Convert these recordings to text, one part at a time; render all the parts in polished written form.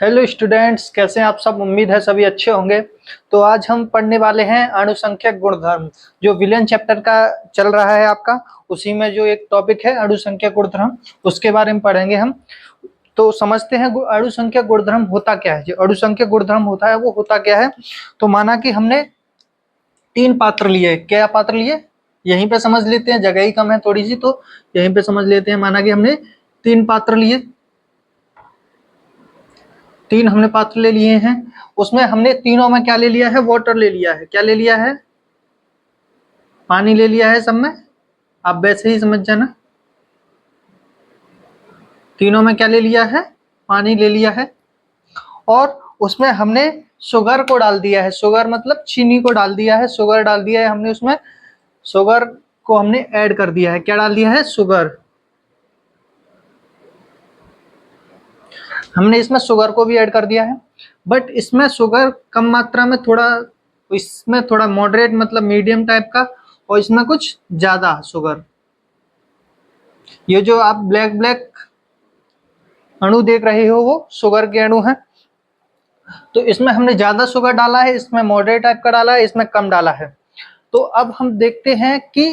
Hello students, कैसे हैं आप सब। उम्मीद है सभी अच्छे होंगे। तो आज हम पढ़ने वाले हैं अणुसंख्यक गुणधर्म, जो विलियन चैप्टर का चल रहा है आपका। उसी में जो एक टॉपिक है अणुसंख्यक गुणधर्म, उसके बारे में पढ़ेंगे हम। तो समझते हैं अणुसंख्यक गुणधर्म होता क्या है। जो अणुसंख्यक गुणधर्म होता है वो होता क्या है। तो माना कि हमने 3 पात्र लिए। क्या पात्र लिए, यहीं पे समझ लेते हैं, जगह ही कम है थोड़ी सी, तो यहीं पे समझ लेते हैं। माना कि हमने 3 पात्र लिए, 3 हमने पात्र ले लिए हैं। उसमें हमने तीनों में क्या ले लिया है, वाटर ले लिया है। क्या ले लिया है, पानी ले लिया है सब में। आप वैसे ही समझ जाना, तीनों में क्या ले लिया है, पानी ले लिया है। और उसमें हमने शुगर को डाल दिया है। शुगर मतलब चीनी को डाल दिया है, शुगर डाल दिया है हमने उसमें। शुगर को हमने ऐड कर दिया है। क्या डाल दिया है, शुगर। हमने इसमें शुगर को भी ऐड कर दिया है, बट इसमें शुगर कम मात्रा में, थोड़ा इसमें थोड़ा मॉडरेट मतलब मीडियम टाइप का, और इसमें कुछ ज्यादा शुगर। ये जो आप ब्लैक ब्लैक अणु देख रहे हो वो शुगर के अणु हैं। तो इसमें हमने ज्यादा शुगर डाला है, इसमें मॉडरेट टाइप का डाला है, इसमें कम डाला है। तो अब हम देखते हैं कि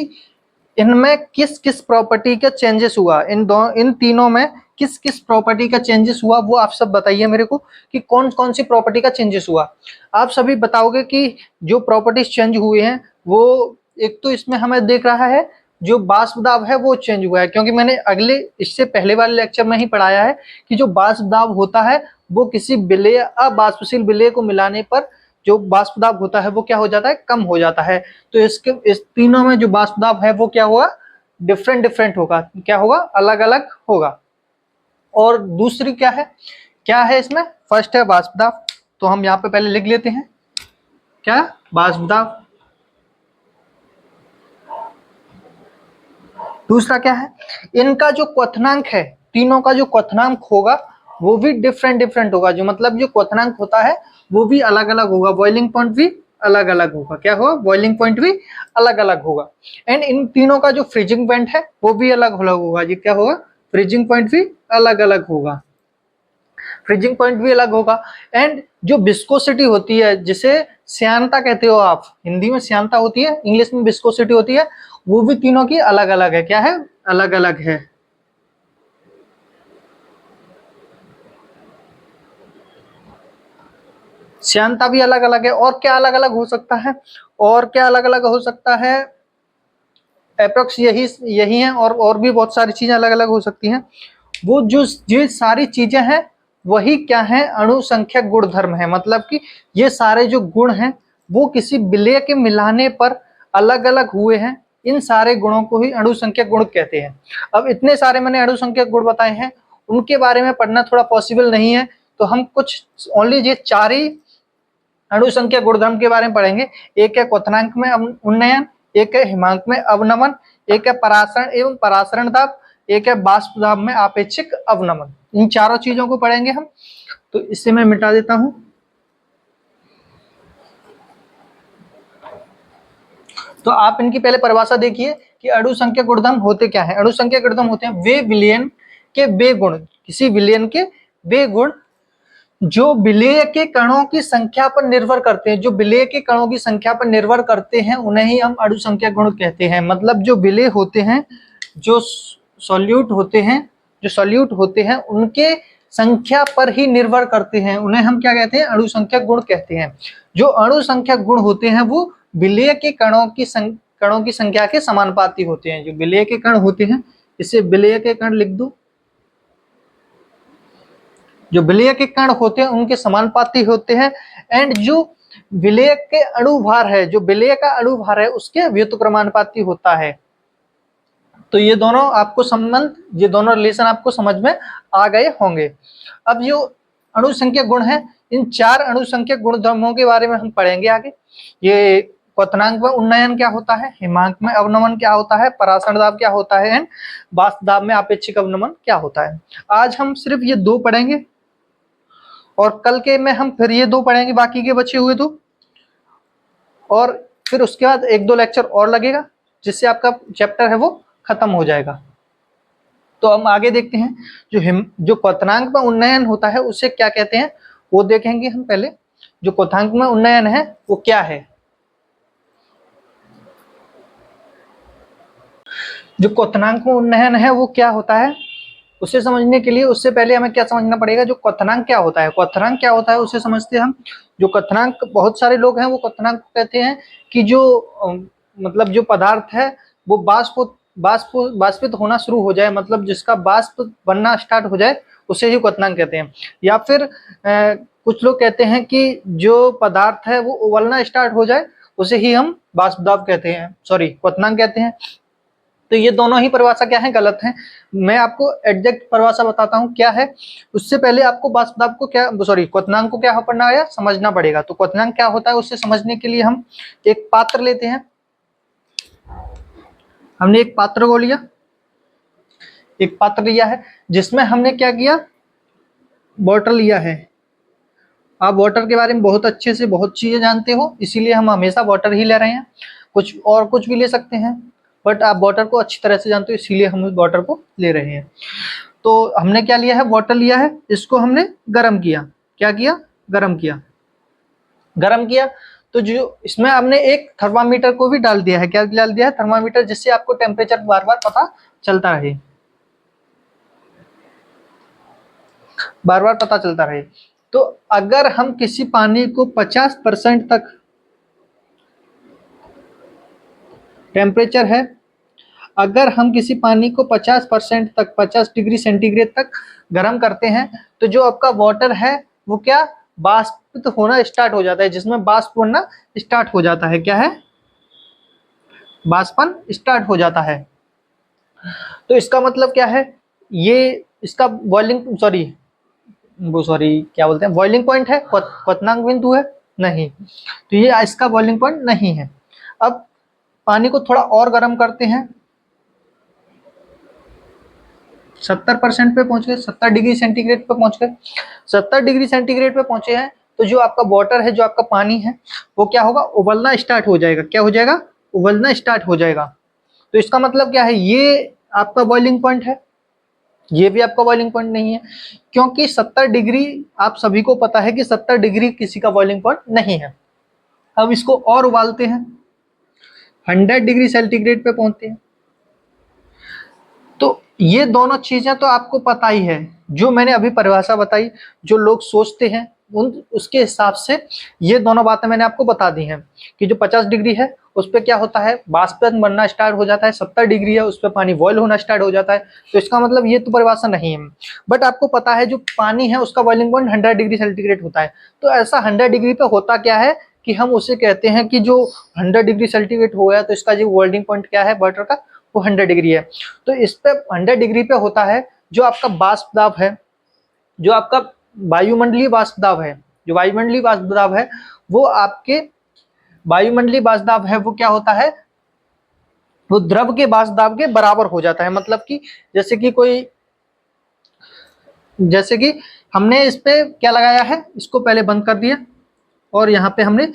इनमें किस किस प्रॉपर्टी का चेंजेस हुआ। इन तीनों में किस किस प्रॉपर्टी का चेंजेस हुआ, वो आप सब बताइए मेरे को कि कौन कौन सी प्रॉपर्टी का चेंजेस हुआ। आप सभी बताओगे कि जो प्रॉपर्टीज चेंज हुए हैं वो, एक तो इसमें हमें देख रहा है जो वाष्प दाब है वो चेंज हुआ है, क्योंकि मैंने इससे पहले वाले लेक्चर में ही पढ़ाया है कि जो वाष्प दाब होता है वो किसी विलेय अवाष्पशील विलेय को मिलाने पर जो वाष्प दाब होता है वो क्या हो जाता है, कम हो जाता है। तो इस तीनों में जो वाष्प दाब है वो क्या होगा, डिफरेंट डिफरेंट होगा। क्या होगा, अलग अलग होगा। और दूसरी क्या है इसमें, फर्स्ट है वाष्प दाब। तो हम यहाँ पे पहले लिख लेते हैं, क्या, वाष्प दाब। दूसरा क्या है, इनका जो क्वथनांक है, तीनों का जो क्वथनांक होगा वो भी डिफरेंट डिफरेंट होगा। जो मतलब जो क्वथनांक होता है वो भी अलग अलग होगा। बॉइलिंग पॉइंट भी अलग अलग होगा। क्या होगा, बॉइलिंग पॉइंट भी अलग अलग होगा। एंड इन तीनों का जो फ्रीजिंग पॉइंट है वो भी अलग अलग होगा। ये क्या होगा, फ्रीजिंग पॉइंट भी अलग अलग होगा। फ्रीजिंग पॉइंट भी अलग होगा। एंड जो विस्कोसिटी होती है, जिसे श्यानता कहते हो आप, हिंदी में श्यानता होती है, इंग्लिश में विस्कोसिटी होती है, वो भी तीनों की अलग अलग है। क्या है, अलग अलग है। श्यानता भी अलग अलग है। और क्या अलग अलग हो सकता है, और क्या अलग अलग हो सकता है, अप्रोक्स यही यही है। और भी बहुत सारी चीजें अलग अलग हो सकती हैं। वो जो ये सारी चीजें हैं वही क्या है, अणुसंख्यक गुणधर्म है। मतलब कि ये सारे जो गुण हैं वो किसी विलेय के मिलाने पर अलग अलग हुए हैं। इन सारे गुणों को ही अणुसंख्यक गुण कहते हैं। अब इतने सारे मैंने अणुसंख्यक गुण बताए हैं, उनके बारे में पढ़ना थोड़ा पॉसिबल नहीं है, तो हम कुछ ओनली ये 4 ही अणुसंख्यक गुणधर्म के बारे में पढ़ेंगे। एक है क्वथनांक में उन्नयन, एक है हिमांक में अवनमन, एक है परासरण एवं परासरण दाब, एक है वाष्प दाब में आपेक्षिक अवनमन। इन चारों चीजों को पढ़ेंगे हम। तो इससे मैं मिटा देता हूं। तो आप इनकी पहले परिभाषा देखिए कि अणुसंख्यक गुणधर्म होते क्या है। अणुसंख्यक गुणधर्म होते हैं वे विलयन के वे गुण, किसी विलयन के वे गुण जो विलेय के कणों की संख्या पर निर्भर करते हैं। जो विलेय के कणों की संख्या पर निर्भर करते हैं उन्हें ही हम अणुसंख्यक गुण कहते हैं। मतलब जो विलेय होते हैं, जो सॉल्यूट होते हैं उनके संख्या पर ही निर्भर करते हैं, उन्हें हम क्या कहते हैं, अणुसंख्यक गुण कहते हैं। जो अणुसंख्यक गुण होते हैं वो विलेय के कणों की संख्या के समानुपाती होते हैं। जो विलेय के कण होते हैं, इसे विलेय के कण लिख दो। जो विलेय के कण होते हैं उनके समानुपाती होते हैं। एंड जो विलेय के अणुभार है, जो विलेय का अणुभार है उसके व्युत्क्रमानुपाती होता है। तो ये दोनों आपको संबंध, ये दोनों रिलेशन आपको समझ में आ गए होंगे। अब जो अणुसंख्यक गुण है, इन 4 अणुसंख्यक गुणधर्मों के बारे में हम पढ़ेंगे आगे। ये क्वथनांक में उन्नयन क्या होता है, हिमांक में अवनमन क्या होता है, परासरण दाब क्या होता है, एंड वाष्प दाब में आपेक्षिक अवनमन क्या होता है। आज हम सिर्फ ये 2 पढ़ेंगे और कल के में हम फिर ये 2 पढ़ेंगे, बाकी के बचे हुए 2। और फिर उसके बाद 1-2 लेक्चर और लगेगा, जिससे आपका चैप्टर है वो खत्म हो जाएगा। तो हम आगे देखते हैं जो क्वथनांक में उन्नयन होता है उसे क्या कहते हैं, वो देखेंगे हम पहले। जो क्वथनांक में उन्नयन है वो क्या है। जो क्वथनांक में उन्नयन है वो क्या होता है, उसे समझने के लिए उससे पहले हमें क्या समझना पड़ेगा, जो क्वथनांक क्या होता है। क्वथनांक क्या होता है उसे समझते हैं हम। जो क्वथनांक, बहुत सारे लोग हैं वो क्वथनांक कहते हैं कि जो मतलब जो पदार्थ है वो बाष्पित होना शुरू हो जाए, मतलब जिसका बाष्प बनना स्टार्ट हो जाए उसे ही क्वथनांक कहते हैं। या फिर कुछ लोग कहते हैं कि जो पदार्थ है वो उबलना स्टार्ट हो जाए उसे ही हम बाष्प दाब कहते हैं, सॉरी क्वथनांक कहते हैं। तो ये दोनों ही परिभाषा क्या है, गलत है। मैं आपको एग्जैक्ट परिभाषा बताता हूँ क्या है, उससे पहले आपको बाष्प दाब को क्या, सॉरी क्वथनांक को क्या पढ़ना है, समझना पड़ेगा। तो क्वथनांक क्या होता है उससे समझने के लिए हम एक पात्र लेते हैं। हमने एक पात्र को लिया, एक पात्र लिया है जिसमें हमने क्या किया, वाटर लिया है। आप वाटर के बारे में बहुत अच्छे से बहुत चीजें जानते हो, इसीलिए हम हमेशा वाटर ही ले रहे हैं। कुछ भी ले सकते हैं, बट आप वाटर को अच्छी तरह से जानते हो इसीलिए हम उस वाटर को ले रहे हैं। तो हमने क्या लिया है, वाटर लिया है, इसको हमने गर्म किया। क्या किया, गर्म किया। गर्म किया तो जो इसमें हमने एक थर्मामीटर को भी डाल दिया है। क्या डाल दिया है, थर्मामीटर, जिससे आपको टेम्परेचर बार बार पता चलता रहे, बार बार पता चलता रहे। तो अगर हम किसी पानी को 50% तक टेम्परेचर है, अगर हम किसी पानी को 50% तक, 50 डिग्री सेंटीग्रेड तक गर्म करते हैं, तो जो आपका वाटर है वो क्या, बाष्पित होना स्टार्ट हो जाता है, जिसमें बाष्प बनना स्टार्ट हो जाता है। क्या है, बाष्पन स्टार्ट हो जाता है। तो इसका मतलब क्या है, ये इसका बॉइलिंग, सॉरी क्या बोलते हैं, बॉइलिंग पॉइंट है, क्वथनांक बिंदु है नहीं, तो ये इसका बॉइलिंग पॉइंट नहीं है। अब पानी को थोड़ा और गर्म करते हैं, 70% पे पहुंच गए, 70 डिग्री सेंटीग्रेड पे पहुंच गए। 70 डिग्री सेंटीग्रेड पे पहुंचे हैं तो जो आपका वाटर है, जो आपका पानी है, वो क्या होगा, उबलना स्टार्ट हो जाएगा। क्या हो जाएगा, उबलना स्टार्ट हो जाएगा। तो इसका मतलब क्या है, ये आपका बॉइलिंग पॉइंट है, ये भी आपका बॉइलिंग पॉइंट नहीं है, क्योंकि 70 डिग्री, आप सभी को पता है कि 70 डिग्री किसी का बॉइलिंग पॉइंट नहीं है। अब इसको और उबालते हैं, 100 डिग्री सेंटीग्रेड पे पहुंचते हैं। तो ये दोनों चीजें तो आपको पता ही है, जो मैंने अभी परिभाषा बताई, जो लोग सोचते हैं उसके हिसाब से ये दोनों बातें मैंने आपको बता दी हैं कि जो 50 डिग्री है उस पर क्या होता है, बाष्पन बनना स्टार्ट हो जाता है, 70 डिग्री है उस पर पानी बॉयल होना स्टार्ट हो जाता है। तो इसका मतलब ये तो परिभाषा नहीं है, बट आपको पता है जो पानी है उसका बॉइलिंग पॉइंट 100 डिग्री सेंटीग्रेड होता है। तो ऐसा 100 डिग्री पे होता क्या है कि हम उसे कहते हैं कि जो 100 डिग्री सेंटीग्रेड हो गया तो इसका जो बॉइलिंग पॉइंट क्या है वाटर का, वो 100 डिग्री है। तो इस पे 100 डिग्री पे होता है जो आपका वाष्प दाब है, जो आपका वायुमंडलीय वाष्प दाब है, जो वायुमंडलीय वाष्प दाब है वो आपके वायुमंडलीय वाष्प दाब है वो क्या होता है, वो द्रव के वाष्प दाब के बराबर हो जाता है। मतलब कि जैसे कि हमने इस पे क्या लगाया है, इसको पहले बंद कर दिया और यहाँ पे हमने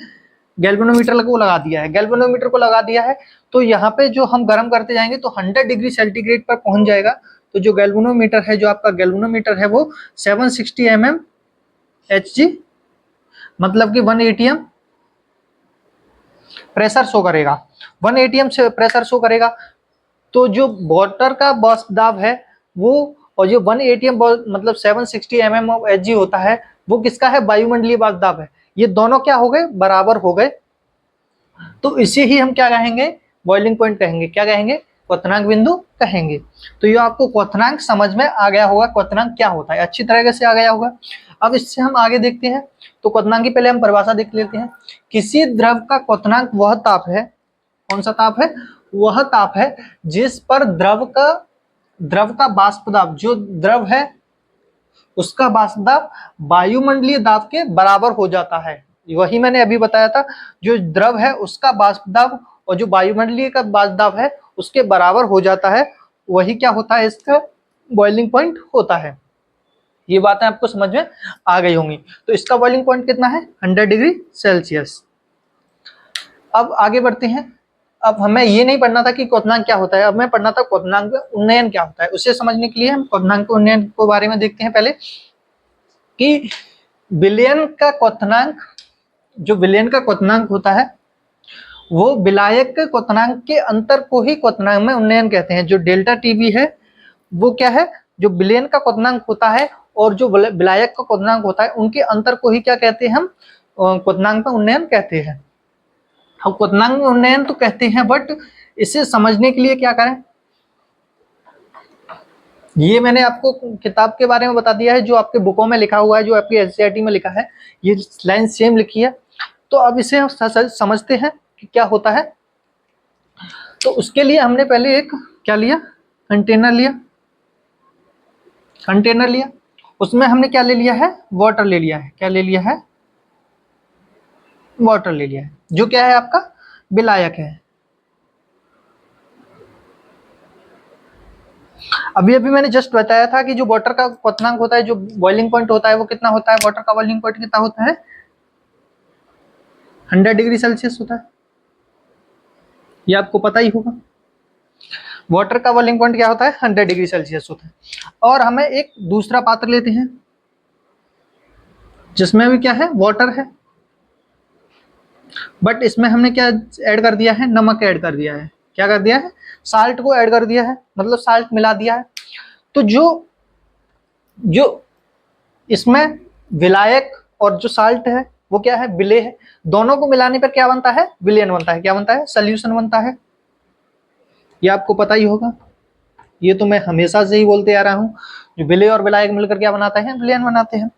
गैल्वेनोमीटर को लगा दिया है। गैल्वेनोमीटर को लगा दिया है तो यहाँ पे जो हम गर्म करते जाएंगे तो 100 डिग्री सेंटीग्रेड पर पहुंच जाएगा। तो जो गैल्वेनोमीटर है, जो आपका गैल्वेनोमीटर है वो 760 mm Hg, मतलब कि 1 atm प्रेशर शो करेगा, 1 atm से प्रेशर शो करेगा। तो जो वाटर का वाष्प दाब है वो, और जो 1 atm मतलब 760 mm ऑफ Hg होता है वो किसका है, वायुमंडलीय वाष्प दाब है। ये दोनों क्या हो गए, बराबर हो गए। तो इसे ही हम क्या कहेंगे, बॉइलिंग पॉइंट कहेंगे। क्या कहेंगे, क्वथनांक बिंदु कहेंगे। तो ये आपको क्वथनांक समझ में आ गया होगा, क्वथनांक क्या होता है अच्छी तरीके से आ गया होगा। अब इससे हम आगे देखते हैं। तो क्वथनांक की पहले हम परिभाषा देख लेते हैं। किसी द्रव का क्वथनांक वह ताप है, कौन सा ताप है, वह ताप है जिस पर द्रव का वाष्प दाब, जो द्रव है उसका वाष्प दाब वायुमंडलीय दाब के बराबर हो जाता है। वही मैंने अभी बताया था, जो द्रव है उसका वाष्प दाब और जो वायुमंडलीय का वाष्प दाब है उसके बराबर हो जाता है, वही क्या होता है, इसका बॉइलिंग पॉइंट होता है। ये बातें आपको समझ में आ गई होंगी। तो इसका बॉइलिंग पॉइंट कितना है, 100 डिग्री सेल्सियस। अब आगे बढ़ते हैं। अब हमें ये नहीं पढ़ना था कि क्वथनांक क्या होता है, अब हमें पढ़ना था क्वथनांक में उन्नयन क्या होता है। उसे समझने के लिए हम क्वथनांक के उन्नयन के बारे में देखते हैं पहले कि विलयन का क्वथनांक, जो विलयन का क्वथनांक होता है वो विलायक के क्वथनांक के अंतर को ही क्वथनांक में उन्नयन कहते हैं। जो डेल्टा टीवी है वो क्या है, जो विलयन का क्वथनांक होता है और जो विलायक का क्वथनांक होता है उनके अंतर को ही क्या कहते हैं हम, क्वथनांक में उन्नयन कहते हैं। हम क्वथनांक में उन्नयन तो कहते हैं, बट इसे समझने के लिए क्या करें, ये मैंने आपको किताब के बारे में बता दिया है, जो आपके बुकों में लिखा हुआ है, जो आपकी एनसीईआरटी में लिखा है, ये लाइन सेम लिखी है। तो अब इसे हम समझते हैं कि क्या होता है। तो उसके लिए हमने पहले एक क्या लिया, कंटेनर लिया, कंटेनर लिया, उसमें हमने क्या ले लिया है, वाटर ले लिया है। क्या ले लिया है, वाटर ले लिया है, जो क्या है आपका विलायक है। अभी अभी मैंने जस्ट बताया था कि जो वाटर का क्वथनांक होता है, जो बॉइलिंग पॉइंट होता है वो कितना होता है, वाटर का बॉइलिंग पॉइंट कितना होता है, 100 डिग्री सेल्सियस होता है। ये आपको पता ही होगा, वाटर का बॉइलिंग पॉइंट क्या होता है, 100 डिग्री सेल्सियस होता है। और हमें एक दूसरा पात्र लेते हैं जिसमें भी क्या है, वाटर है, बट इसमें हमने क्या ऐड कर दिया है, नमक ऐड कर दिया है। क्या कर दिया है, साल्ट को ऐड कर दिया है, मतलब साल्ट मिला दिया है। तो जो जो इसमें विलायक और जो साल्ट है वो क्या है, विलेय है। दोनों को मिलाने पर क्या बनता है, विलयन बनता है। क्या बनता है, सोल्यूशन बनता है। ये आपको पता ही होगा, ये तो मैं हमेशा से ही बोलते आ रहा हूँ, जो विलेय और विलायक मिलकर क्या बनाते हैं, विलयन बनाते हैं।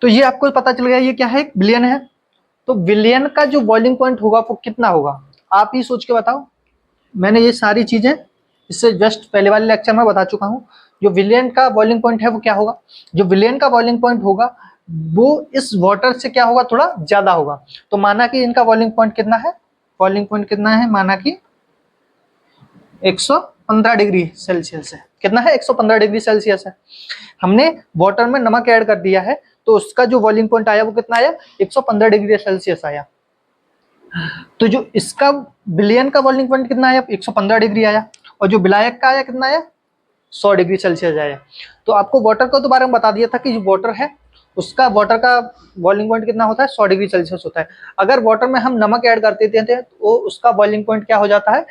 तो ये आपको पता चल गया, ये क्या है, विलयन है। तो विलयन का जो बॉइलिंग पॉइंट होगा वो कितना होगा, आप ही सोच के बताओ। मैंने ये सारी चीजें इससे जस्ट पहले वाले लेक्चर में बता चुका हूँ। जो विलयन का बॉइलिंग पॉइंट है वो क्या होगा, जो विलयन का बॉइलिंग पॉइंट होगा वो इस वाटर से क्या होगा, थोड़ा ज्यादा होगा। तो माना कि इनका बॉइलिंग पॉइंट कितना है, बॉइलिंग पॉइंट कितना है, माना कि 115 डिग्री सेल्सियस है। कितना है, 115 डिग्री सेल्सियस है। हमने वाटर में नमक ऐड कर दिया है, तो उसका जो बॉइलिंग पॉइंट आया वो कितना आया, 115 डिग्री सेल्सियस आया। तो जो इसका विलयन का बॉइलिंग पॉइंट कितना आया, 115 डिग्री आया। और जो विलायक का आया कितना आया, 100 डिग्री सेल्सियस आया। तो आपको वाटर को तो बारे में बता दिया था कि जो वाटर है उसका, वाटर का बॉइलिंग पॉइंट कितना होता है, 100 डिग्री सेल्सियस होता है। अगर वाटर में हम नमक ऐड कर देते हैं तो उसका बॉइलिंग पॉइंट क्या हो जाता है,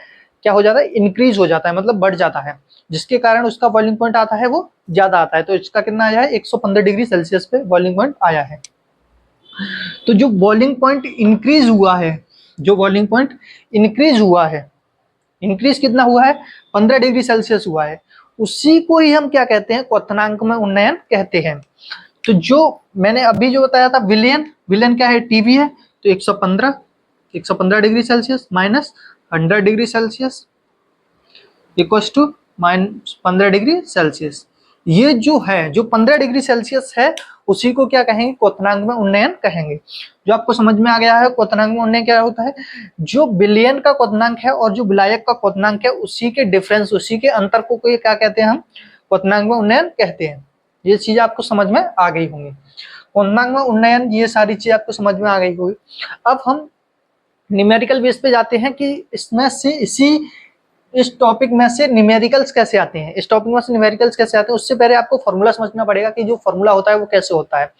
क्या हो जाता है, इंक्रीज हो जाता है, मतलब बढ़ जाता है, जिसके कारण उसका बॉइलिंग पॉइंट आता है वो ज्यादा आता है। तो इसका कितना आया है, 115 डिग्री सेल्सियस पे बॉइलिंग पॉइंट आया है। तो जो बॉइलिंग पॉइंट इंक्रीज हुआ है, जो बॉइलिंग पॉइंट इंक्रीज हुआ है, इंक्रीज कितना हुआ है, 15 डिग्री सेल्सियस हुआ है, उसी को ही हम क्या कहते हैं, क्वथनांक में उन्नयन कहते हैं। तो जो मैंने अभी जो बताया था विलयन, विलयन क्या है, टीवी है। तो 115 degree Celsius minus 100 degree Celsius equals to -15 degree Celsius. ये जो है, जो 15 डिग्री सेल्सियस है, उसी को क्या कहेंगे, क्वथनांक में उन्नयन कहेंगे। जो आपको समझ में आ गया है क्वथनांक में उन्नयन क्या होता है, जो विलयन का क्वथनांक है और जो विलायक का क्वथनांक है, उसी के डिफरेंस, उसी के अंतर को क्या कहते हैं, हम क्वथनांक में उन्नयन कहते हैं। ये चीज आपको समझ में आ गई होंगी, क्वथनांक में उन्नयन, ये सारी चीज आपको समझ में आ गई होगी। अब हम न्यूमेरिकल बेस पे जाते हैं कि इसमें से इस टॉपिक में से न्यूमेरिकल्स कैसे आते हैं, इस टॉपिक में से न्यूमेरिकल्स कैसे आते हैं। उससे पहले आपको फॉर्मूला समझना पड़ेगा कि जो फॉर्मूला होता है वो कैसे होता है।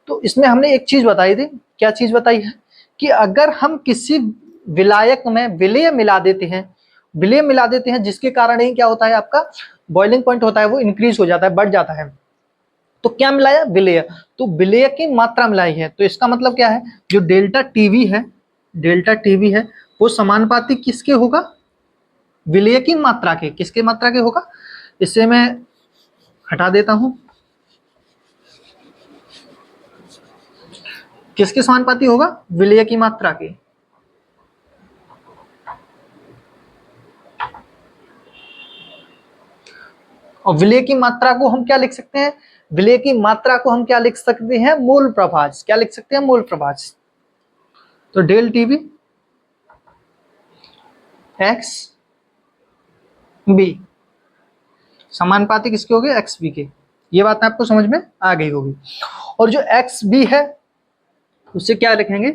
तो इसमें हमने एक चीज बताई थी, क्या चीज बताई है, कि अगर हम किसी विलायक में विलेय मिला देते हैं, विलेय मिला देते हैं, जिसके कारण ही क्या होता है, आपका बॉइलिंग पॉइंट होता है वो इंक्रीज हो जाता है, बढ़ जाता है। तो क्या मिलाया, विलेय। तो विलेय की मात्रा मिलाई है। तो इसका मतलब क्या है, जो डेल्टा टीवी है, डेल्टा टीवी है, वो समानुपाती किसके होगा, विलेय की मात्रा के। किसके मात्रा के होगा, इसे मैं हटा देता हूं, किसके समानुपाती होगा, विलेय की मात्रा के। और विलेय की मात्रा को हम क्या लिख सकते हैं, विलेय की मात्रा को हम क्या लिख सकते हैं, मोल प्रभाज। क्या लिख सकते हैं, मोल प्रभाज। तो डेल टीवी एक्स बी समानुपाती किसके हो गए, एक्स बी के। ये बात आपको समझ में आ गई होगी। और जो एक्स बी है उसे क्या लिखेंगे,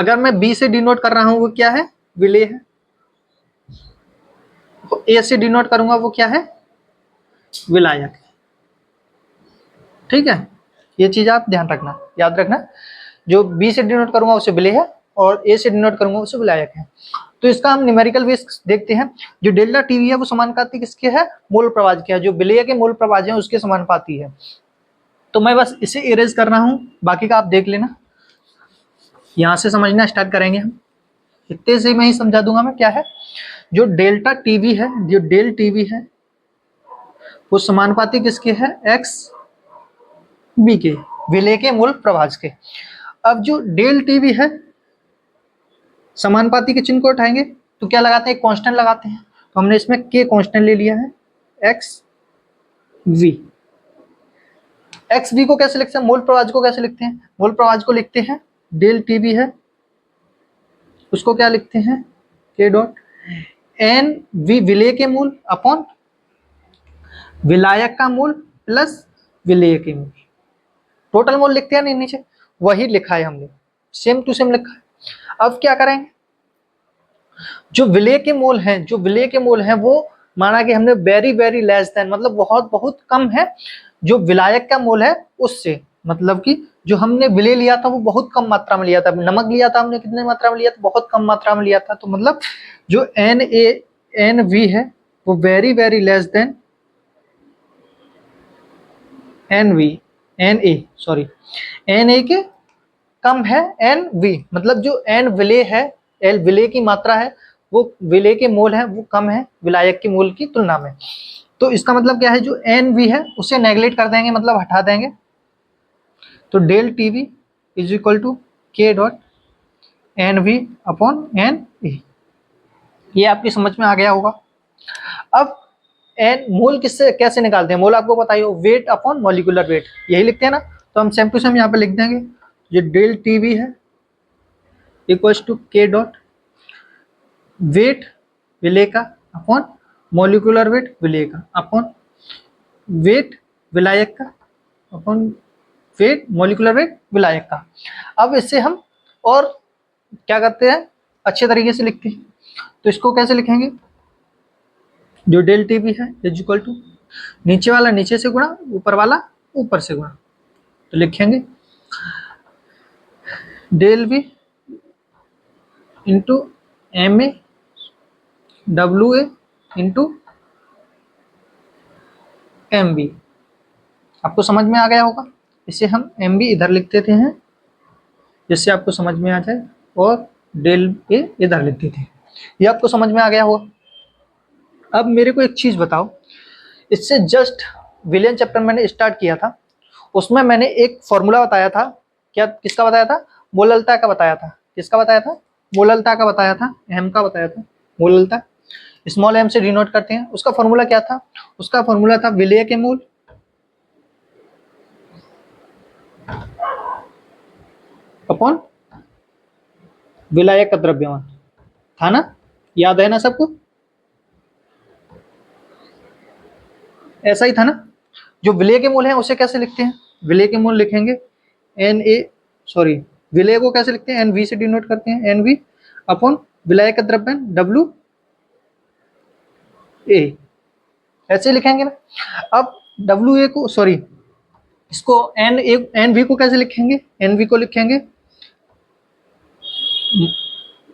अगर मैं बी से डिनोट कर रहा हूं वो क्या है, विलेय है। तो ए से डिनोट करूंगा वो क्या है, विलायक। ठीक है, ये चीज आप ध्यान रखना, याद रखना। जो बी से डिनोट करूंगा उसे विलेय है और ए से डिनोट करूंगा उसे विलायक है। तो इसका हम न्यूमेरिकल बेस देखते हैं। जो डेल्टा टीवी है वो समानुपाती किसके है, मूल प्रवाह के है। जो विलेय के मूल प्रवाह है उसके समानुपाती है। तो मैं बस इसे इरेज कर रहा हूं, बाकी का आप देख लेना। यहां से समझना स्टार्ट करेंगे हम, इतने से मैं ही समझा दूंगा मैं क्या है। जो डेल्टा टीवी है, जो डेल टीवी है वो समानुपाती किसके है, एक्स बी के, विलेय के मूल प्रभाज के। अब जो डेल टीवी है समानुपाती के चिन्ह को उठाएंगे तो क्या लगाते हैं, कांस्टेंट लगाते हैं। तो हमने इसमें के कांस्टेंट ले लिया है, एक्स वी। एक्स वी को कैसे लिखते हैं, मूल प्रभाज को कैसे लिखते हैं, मूल प्रभाज को लिखते हैं डेल टीवी है उसको क्या लिखते हैं, के डॉट एन वी विलेय के मूल अपॉन विलायक का मूल प्लस विलेय के मूल। टोटल मूल लिखते हैं नहीं नीचे, वही लिखा है हमने, सेम टू सेम लिखा है। अब क्या करेंगे, जो विलेय के मूल हैं, जो विलेय के मूल हैं वो माना कि हमने वेरी वेरी लेस देन, मतलब बहुत बहुत कम है जो विलायक का मूल है उससे। मतलब कि जो हमने विलेय लिया था वो बहुत कम मात्रा में लिया था। नमक लिया था हमने, कितने मात्रा में लिया था, बहुत कम मात्रा में लिया था। तो मतलब जो एन ए एन वी है वो very very less than N V N A sorry N A के कम है एन वी। मतलब जो एन विलेय है, एल विलेय की मात्रा है, वो विलेय के मोल है वो कम है विलायक के मोल की तुलना में। तो इसका मतलब क्या है, जो एन वी है उसे नेगलेक्ट कर देंगे, मतलब हटा देंगे। तो del T V is equal to K dot N V upon N A. ये आपकी समझ में आ गया होगा। अब एन मोल किससे कैसे निकालते हैं, मोल आपको पता ही हो, वेट अपॉन मॉलिक्यूलर वेट, यही लिखते हैं ना। तो हम सेम टू सेम यहाँ पे लिख देंगे, जो डेल टी वी है equals to K dot wait विलेय का अपॉन मॉलिक्यूलर वेट विलेय का अपॉन वेट विलायक का अपॉन वेट मॉलिक्यूलर वेट विलायक का। अब इससे हम और क्या करते हैं, अच्छे तरीके से लिखते हैं। तो इसको कैसे लिखेंगे, जो डेल टी वी है इज इक्वल टू नीचे वाला नीचे से गुणा, ऊपर वाला ऊपर से गुणा। तो लिखेंगे del V into M A W A into M B. आपको समझ में आ गया होगा। इसे हम एम बी इधर लिख देते हैं जिससे आपको समझ में आ जाए, और डेल ए इधर लिख देते हैं। ये आपको समझ में आ गया होगा। अब मेरे को एक चीज बताओ, इससे जस्ट विलियन चैप्टर मैंने स्टार्ट किया था, उसमें मैंने एक फॉर्मूला बताया था। क्या, किसका बताया था, मोललता का बताया था। किसका बताया था, मोललता का बताया था, एम का बताया था। मोललता स्मॉल एम से डिनोट करते हैं। उसका फॉर्मूला क्या था, उसका फॉर्मूला था विलेय के मूल अपॉन विलायक का द्रव्यमान, था ना, याद है ना सबको, ऐसा ही था ना। जो विलेय के मूल हैं उसे कैसे लिखते हैं, विलेय के मूल लिखेंगे एन ए सॉरी विलेय को कैसे लिखते हैं, एन वी से डिनोट करते हैं, एन वी अपॉन विलायक का द्रव्यमान डब्ल्यू ए, ऐसे लिखेंगे ना। अब डब्ल्यू ए को सॉरी इसको एन वी को कैसे लिखेंगे, एन वी को लिखेंगे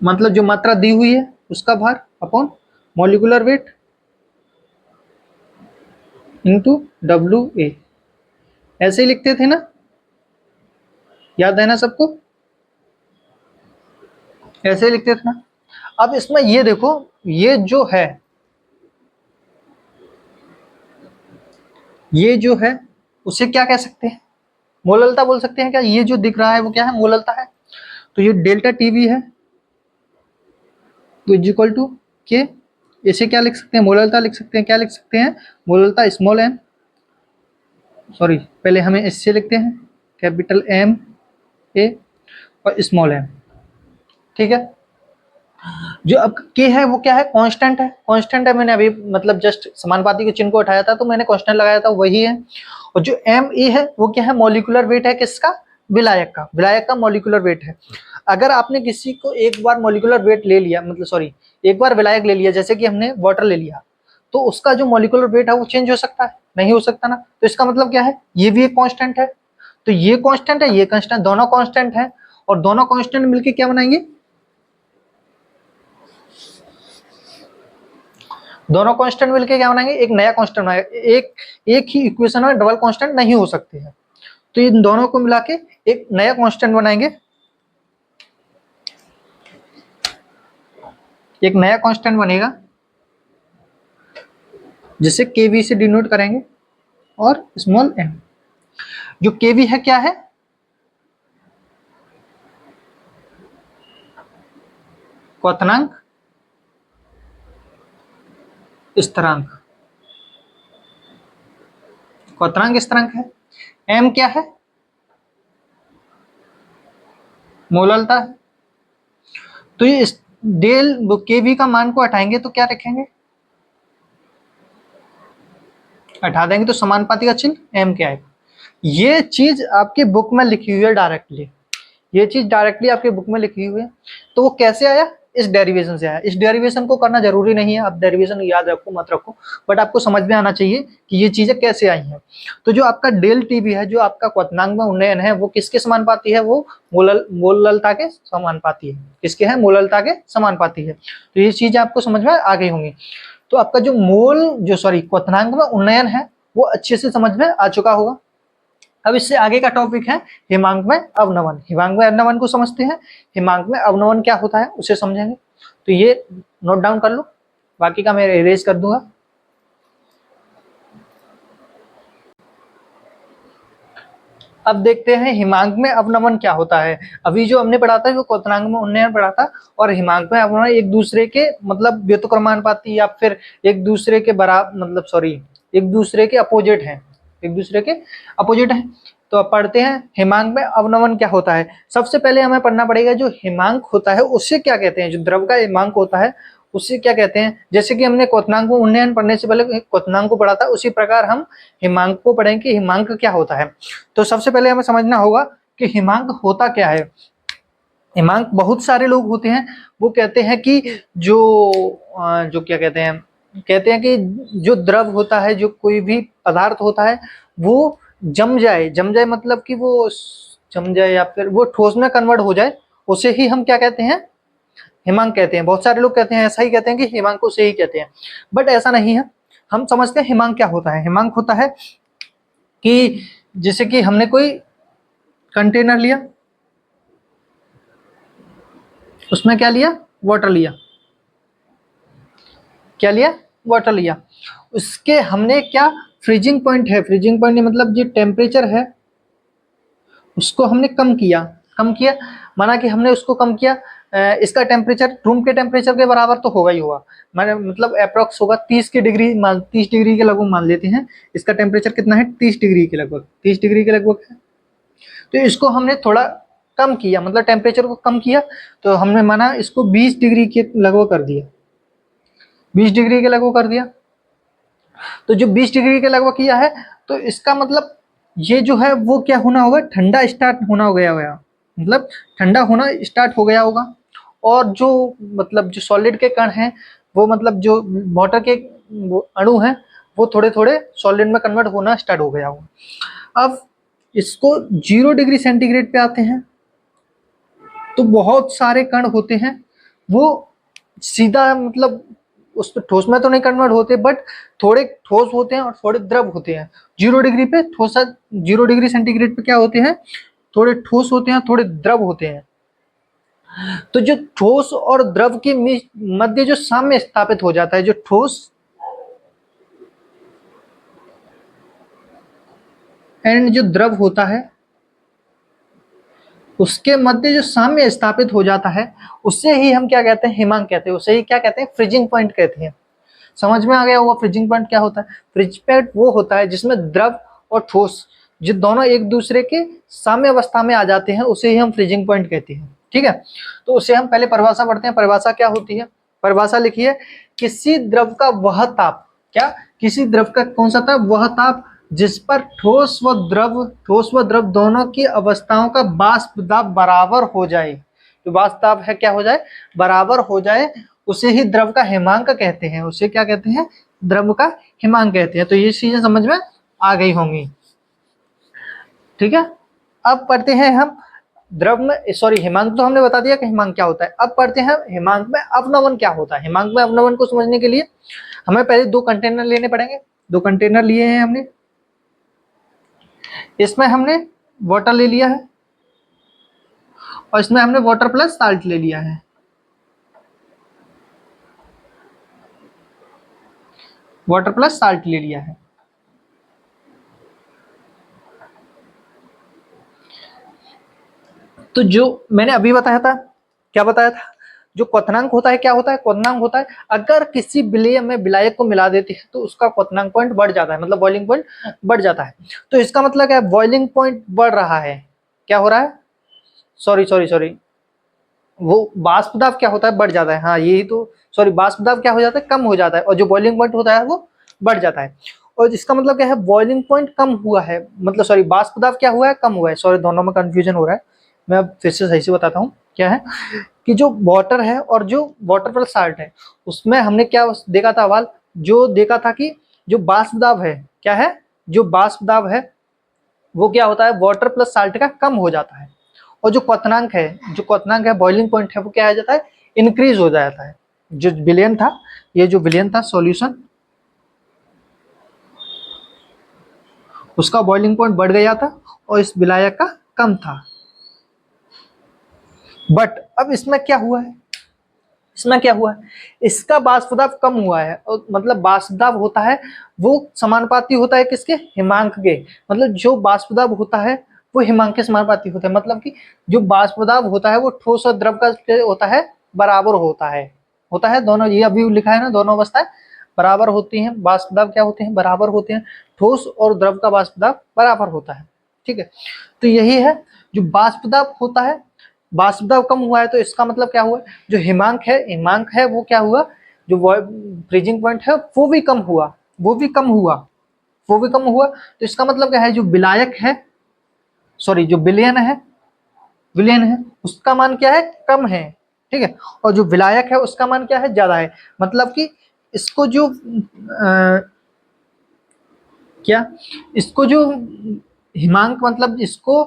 मतलब जो मात्रा दी हुई है उसका भार upon molecular weight into W A, ऐसे ही लिखते थे ना, याद है ना सबको, ऐसे ही लिखते थे ना। अब इसमें ये देखो, ये जो है, ये जो है उसे क्या कह सकते हैं, मोललता बोल सकते हैं क्या। ये जो दिख रहा है वो क्या है, मोललता है। तो ये डेल्टा टीवी है तो इज इक्वल टू के, इसे क्या लिख सकते हैं, मोललता लिख सकते हैं। क्या लिख सकते हैं, मोललता स्मॉल एम सॉरी पहले हमें इससे लिखते हैं कैपिटल एम ए और स्मॉल एम। ठीक है, जो अब के है वो क्या है, कांस्टेंट है। कांस्टेंट है, मैंने अभी मतलब जस्ट समानुपाती के चिन्ह को उठाया था तो मैंने कांस्टेंट लगाया था, वही है। और जो एम ए है वो क्या है, मॉलिक्यूलर वेट है किसका, विलायक का, विलायक का मॉलिक्यूलर वेट है। अगर आपने किसी को एक बार मॉलिक्यूलर वेट ले लिया, मतलब सॉरी, एक बार विलायक ले लिया, जैसे कि हमने वाटर ले लिया, तो उसका जो मॉलिक्यूलर वेट है वो चेंज हो सकता है? नहीं हो सकता ना। तो इसका मतलब क्या है, ये भी एक कांस्टेंट है, तो ये कांस्टेंट है, ये कांस्टेंट, दोनों कांस्टेंट है, और दोनों कांस्टेंट मिलके क्या बनाएंगे, दोनों कांस्टेंट मिलके क्या बनाएंगे, एक नया कांस्टेंट बनाएंगे। एक ही इक्वेशन में डबल कांस्टेंट नहीं हो सकते हैं, तो इन दोनों को मिला के एक नया कांस्टेंट बनाएंगे, एक नया कांस्टेंट बनेगा जिसे केवी से डिनोट करेंगे, और स्मॉल एम। जो केवी है क्या है, क्वथनांक स्थिरांक, क्वथनांक स्थिरांक है। एम क्या है, मोललता है। तो ये डेल केवी का मान को हटाएंगे तो क्या रखेंगे, हटा देंगे तो समानुपाती का चिन्ह एम क्या आएगा। ये चीज आपके बुक में लिखी हुई है डायरेक्टली, ये चीज डायरेक्टली आपके बुक में लिखी हुई है। तो वो कैसे आया, इस डेरिवेशन से आया। इस डेरिवेशन को करना जरूरी नहीं है, आप डेरिवेशन याद रखो मत रखो, बट आपको समझ में आना चाहिए कि ये चीजें कैसे आई हैं। तो जो आपका डेल टीवी है, जो आपका क्वथनांक में उन्नयन है, वो किसके समानुपाती है, वो मोललता के समानुपाती है। किसके है, मोललता के समानुपाती है। तो ये चीज आपको समझ में आ गई होंगी। तो आपका जो क्वथनांक में उन्नयन है वो अच्छे से समझ में आ चुका होगा। अब इससे आगे का टॉपिक है हिमांक में अवनमन। हिमांक में अवनमन को समझते हैं, हिमांक में अवनमन क्या होता है उसे समझेंगे। तो ये नोट डाउन कर लो, बाकी का मैं इरेज कर दूंगा। अब देखते हैं हिमांक में अवनमन क्या होता है। अभी जो हमने पढ़ा था वो क्वथनांक में उन्नयन पढ़ा था, और हिमांक में अवनमन एक दूसरे के मतलब व्युत्क्रमानुपाती या फिर एक दूसरे के बराबर, मतलब सॉरी, एक दूसरे के अपोजिट हैं, एक दूसरे के अपोजिट हैं। तो अब पढ़ते हैं हिमांक में अवनमन क्या होता है। सबसे पहले हमें पढ़ना पड़ेगा जो हिमांक होता है उससे क्या कहते हैं, जो द्रव का हिमांक होता है उससे क्या कहते हैं। जैसे कि हमने क्वथनांक में उन्नयन पढ़ने से पहले क्वथनांक को पढ़ा था, उसी प्रकार हम हिमांक को पढ़ेंगे कि हिमांक क्या होता है। तो सबसे पहले हमें समझना होगा कि हिमांक होता क्या है। हिमांक बहुत सारे लोग होते हैं, वो कहते हैं कि जो क्या कहते हैं कि जो द्रव होता है, जो कोई भी पदार्थ होता है, वो जम जाए मतलब कि वो जम जाए या फिर वो ठोस में कन्वर्ट हो जाए, उसे ही हम क्या कहते हैं, हिमांक कहते हैं। बहुत सारे लोग कहते हैं, ऐसा ही कहते हैं कि हिमांक को उसे ही कहते हैं, बट ऐसा नहीं है। हम समझते हैं हिमांक क्या होता है। हिमांक होता है कि जैसे कि हमने कोई कंटेनर लिया, उसमें क्या लिया, वाटर लिया, क्या लिया, वाटर लिया। उसके हमने क्या, फ्रीजिंग पॉइंट है, फ्रीजिंग पॉइंट मतलब जो टेम्परेचर है उसको हमने कम किया, माना कि हमने उसको कम किया। इसका टेम्परेचर रूम के टेम्परेचर के बराबर तो होगा ही होगा, मैंने मतलब अप्रोक्स होगा 30 के डिग्री, 30 डिग्री के लगभग मान लेते हैं। इसका टेम्परेचर कितना है, 30 डिग्री के लगभग, 30 डिग्री के लगभग है। तो इसको हमने थोड़ा कम किया, मतलब टेम्परेचर को कम किया, तो हमने माना इसको 20 डिग्री के लगभग कर दिया, 20 डिग्री के लगभग कर दिया। तो जो 20 डिग्री के लगभग किया है, तो इसका मतलब ये जो है वो क्या होना होगा, ठंडा स्टार्ट होना हो गया होगा, मतलब ठंडा होना स्टार्ट हो गया होगा। और जो मतलब जो सॉलिड के कण हैं, वो मतलब जो वाटर के अणु हैं, वो थोड़े थोड़े सॉलिड में कन्वर्ट होना स्टार्ट हो गया होगा। अब इसको 0 डिग्री सेंटीग्रेड पे आते हैं, तो बहुत सारे कण होते हैं, वो सीधा मतलब उस ठोस में तो नहीं कन्वर्ट होते, बट थोड़े ठोस होते हैं और थोड़े द्रव होते हैं। 0 डिग्री पे ठोस, 0 डिग्री सेंटीग्रेड पे क्या होते हैं, थोड़े ठोस होते हैं, थोड़े द्रव होते हैं। तो जो ठोस और द्रव के मध्य जो साम्य स्थापित हो जाता है, जो ठोस एंड जो द्रव होता है उसके मध्य जो साम्य स्थापित हो जाता है, उससे ही हम क्या कहते हैं, हिमांक कहते हैं। उसे ही क्या कहते हैं, फ्रीजिंग पॉइंट कहते हैं। समझ में आ गया होगा फ्रीजिंग पॉइंट क्या होता है। फ्रीजिंग पॉइंट वो होता है जिसमें द्रव और ठोस जो दोनों एक दूसरे के साम्य अवस्था में आ जाते हैं, उसे ही हम फ्रीजिंग पॉइंट कहते हैं। ठीक है, तो उसे हम पहले परिभाषा पढ़ते हैं। परिभाषा क्या होती है, परिभाषा लिखिए, किसी द्रव का वह ताप, क्या, किसी द्रव का कौन सा ताप, वह ताप जिस पर ठोस व द्रव दोनों की अवस्थाओं का वाष्प दाब बराबर हो जाए। जो वाष्प दाब है क्या हो जाए, बराबर हो जाए, उसे ही द्रव का हिमांक कहते हैं। उसे क्या कहते हैं, द्रव का हिमांक कहते हैं। तो ये चीजें समझ में आ गई होंगी, ठीक है। अब पढ़ते हैं हम द्रव में, सॉरी हिमांक तो हमने बता दिया कि हिमांक क्या होता है। अब पढ़ते हैं हिमांक में अवनमन क्या होता है। हिमांक में अवनमन को समझने के लिए हमें पहले 2 कंटेनर लेने पड़ेंगे। 2 कंटेनर लिए हैं हमने, इसमें हमने वाटर ले लिया है और इसमें हमने वाटर प्लस साल्ट ले लिया है। वाटर प्लस साल्ट ले लिया है। तो जो मैंने अभी बताया था, क्या बताया था, जो क्वथनांक होता है क्या होता है, क्वथनांक होता है अगर किसी विलेय में विलायक को मिला देते हैं तो उसका क्वथनांक पॉइंट बढ़ जाता है, मतलब बॉइलिंग पॉइंट बढ़ जाता है। तो इसका मतलब क्या है, बॉइलिंग पॉइंट बढ़ रहा है, क्या हो रहा है, सॉरी सॉरी सॉरी, वो वाष्प दाब क्या होता है, बढ़ जाता है। हाँ यही तो, सॉरी वाष्प दाब क्या हो जाता है, कम हो जाता है, और जो बॉइलिंग पॉइंट होता है वो बढ़ जाता है। और इसका मतलब क्या है, बॉइलिंग पॉइंट कम हुआ है, मतलब सॉरी वाष्प दाब क्या हुआ है, कम हुआ है। सॉरी दोनों में कंफ्यूजन हो रहा है, मैं अब फिर से सही से बताता हूँ। क्या है कि जो वाटर है और जो वाटर प्लस साल्ट है, उसमें हमने क्या देखा था अवाल, जो देखा था कि जो वाष्प दाब है, क्या है, जो वाष्प दाब है वो क्या होता है, वाटर प्लस साल्ट का कम हो जाता है। और जो क्वथनांक है, जो क्वथनांक है, बॉइलिंग पॉइंट है, वो क्या हो जाता है, इंक्रीज हो जाता है। जो विलयन था, ये जो विलयन था सॉल्यूशन, उसका बॉइलिंग पॉइंट बढ़ गया था और इस विलायक का कम था। बट अब इसमें क्या हुआ है, इसमें क्या हुआ है, इसका वाष्प दाब कम हुआ है। और मतलब वाष्प दाब होता है वो समानुपाती होता है किसके, हिमांक के। मतलब जो वाष्प दाब होता है वो हिमांक के समानुपाती होता है। मतलब कि जो वाष्प दाब होता है वो ठोस और द्रव का होता है, बराबर होता है दोनों। ये अभी लिखा है ना, दोनों अवस्थाएं बराबर होती हैं। वाष्प दाब क्या होते हैं, बराबर होते हैं। ठोस और द्रव का वाष्प दाब बराबर होता है, ठीक है। तो यही है, जो वाष्प दाब होता है, वाष्प दाब कम हुआ है तो इसका मतलब क्या हुआ, जो हिमांक है वो क्या हुआ, जो फ्रीजिंग पॉइंट है वो भी कम हुआ, वो भी कम हुआ, वो भी कम हुआ। तो इसका मतलब क्या है, जो विलायक है, सॉरी जो विलयन है उसका मान क्या है, कम है, ठीक है। और जो विलायक है उसका मान क्या है, ज्यादा है। मतलब कि इसको जो क्या, इसको जो हिमांक, मतलब इसको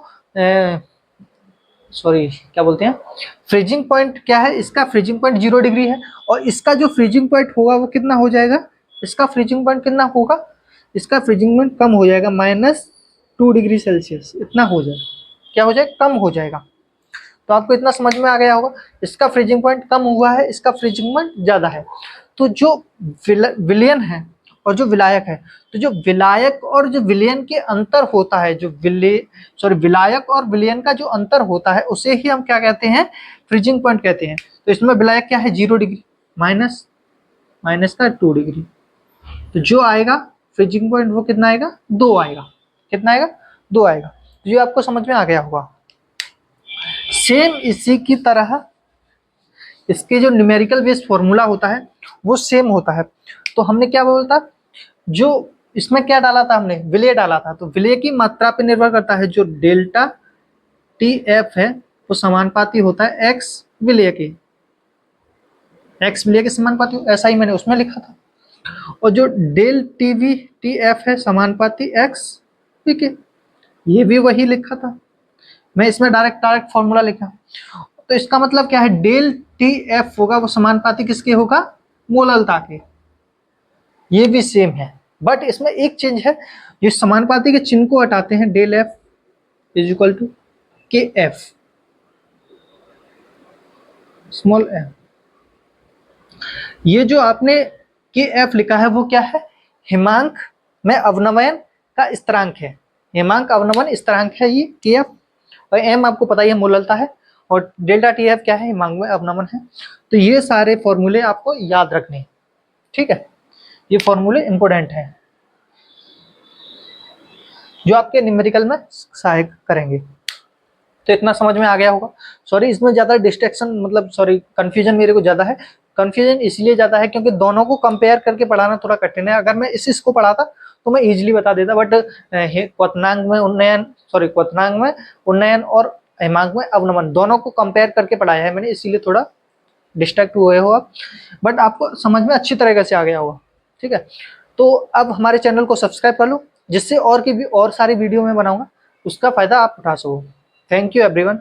सॉरी क्या बोलते हैं, फ्रीजिंग पॉइंट क्या है, इसका फ्रीजिंग पॉइंट 0 डिग्री है। और इसका जो फ्रीजिंग पॉइंट होगा वो कितना हो जाएगा, इसका फ्रीजिंग पॉइंट कितना होगा, इसका फ्रीजिंग पॉइंट कम हो जाएगा, -2 डिग्री सेल्सियस इतना हो जाएगा। क्या हो जाएगा, कम हो जाएगा। तो आपको इतना समझ में आ गया होगा, इसका फ्रीजिंग पॉइंट कम हुआ है, इसका फ्रीजिंग पॉइंट ज्यादा है। तो जो विलयन है और जो विलायक है, तो जो विलायक और जो विलयन के अंतर होता है, जो विलायक और विलयन का जो अंतर होता है उसे ही हम क्या कहते हैं, फ्रीजिंग पॉइंट कहते हैं। तो इसमें विलायक क्या है, 0 डिग्री, माइनस का 2 डिग्री। तो जो आएगा फ्रीजिंग पॉइंट वो कितना आएगा, 2 आएगा। कितना आएगा, 2 आएगा। तो ये आपको समझ में आ गया होगा। सेम इसी की तरह इसके जो न्यूमेरिकल बेस्ड फॉर्मूला होता है वो सेम होता है। तो हमने क्या बोला था, जो इसमें क्या डाला था हमने, विलेय डाला था। तो विलेय की मात्रा पर निर्भर करता है, जो डेल्टा टी एफ है वो समानुपाती होता है एक्स विलेय के, एक्स विलेय के समानुपाती, ऐसा ही मैंने उसमें लिखा था। और जो डेल टीवी टी एफ है समानुपाती एक्स वी के, ये भी वही लिखा था। मैं इसमें डायरेक्ट फॉर्मूला लिखा। तो इसका मतलब क्या है, डेल टी एफ होगा वो समानुपाती किसके होगा, मोललता के। ये भी सेम है, बट इसमें एक चेंज है, जो समानुपाती के चिन्ह को हटाते हैं, del F is equal to K F, small F. ये जो आपने के एफ लिखा है वो क्या है, हिमांक में अवनमन का स्थिरांक है। हिमांक अवनमन स्थिरांक है ये के एफ। और एम आपको पता ही है मोललता है, और डेल्टा टी एफ क्या है, हिमांक में अवनमन है। तो ये सारे फॉर्मूले आपको याद रखने, ठीक है। ये फॉर्मूले इंपोर्टेंट हैं जो आपके न्यूमेरिकल में सहायक करेंगे। तो इतना समझ में आ गया होगा। सॉरी इसमें ज्यादा डिस्ट्रैक्शन, मतलब सॉरी कंफ्यूजन मेरे को ज्यादा है। कंफ्यूजन इसलिए ज्यादा है क्योंकि दोनों को कंपेयर करके पढ़ाना थोड़ा कठिन है। अगर मैं इसको पढ़ाता तो मैं इजीली बता देता, बट क्वथनांक में उन्नयन, सॉरी क्वथनांक में उन्नयन और हेमांग में अवनमन, दोनों को कंपेयर करके पढ़ाया है मैंने, इसीलिए थोड़ा डिस्ट्रैक्ट हुए हो आप, बट आपको समझ में अच्छी तरीके से आ गया होगा। ठीक है, तो अब हमारे चैनल को सब्सक्राइब कर लो, जिससे और की भी और सारी वीडियो मैं बनाऊंगा उसका फायदा आप उठा सको। Thank you everyone.